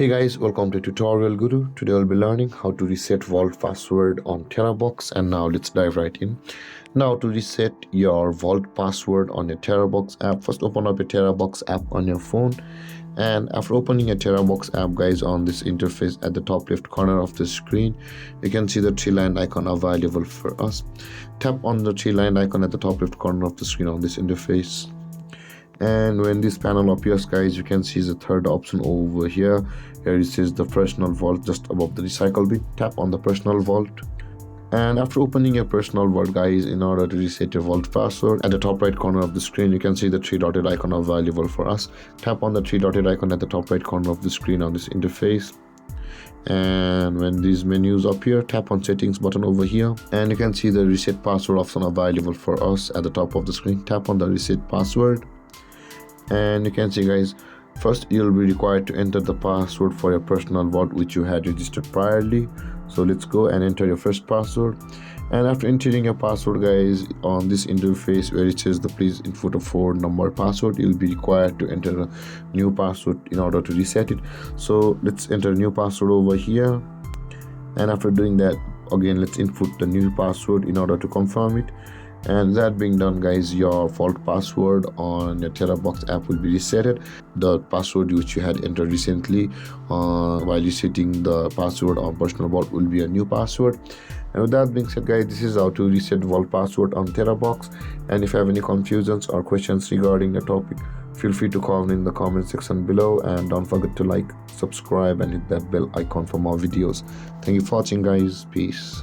Hey guys, welcome to Tutorial Guru. Today I'll be learning how to reset vault password on Terabox, and now let's dive right in. Now to reset your vault password on your Terabox app, first open up a Terabox app on your phone, and after opening a Terabox app guys, on this interface at the top left corner of the screen you can see the three-line icon available for us. Tap on the three-line icon at the top left corner of the screen on this interface, and when this panel appears guys, you can see the third option over here. Here it says the personal vault just above the recycle bin. Tap on the personal vault, and after opening your personal vault guys, in order to reset your vault password, at the top right corner of the screen you can see the three dotted icon available for us. Tap on the three dotted icon at the top right corner of the screen on this interface, and when these menus appear, tap on settings button over here, and you can see the reset password option available for us at the top of the screen. Tap on the reset password, and you can see guys, first you'll be required to enter the password for your personal vault which you had registered priorly. So let's go and enter your first password, and after entering your password guys, on this interface where it says the please input a 4-number password, you'll be required to enter a new password in order to reset it. So let's enter a new password over here, and after doing that again, let's input the new password in order to confirm it. And that being done guys, your vault password on your Terabox app will be resetted. The password which you had entered recently while resetting the password on personal vault will be a new password. And with that being said guys, this is how to reset vault password on Terabox. And if you have any confusions or questions regarding the topic, feel free to comment in the comment section below, and don't forget to like, subscribe and hit that bell icon for more videos. Thank you for watching guys. Peace.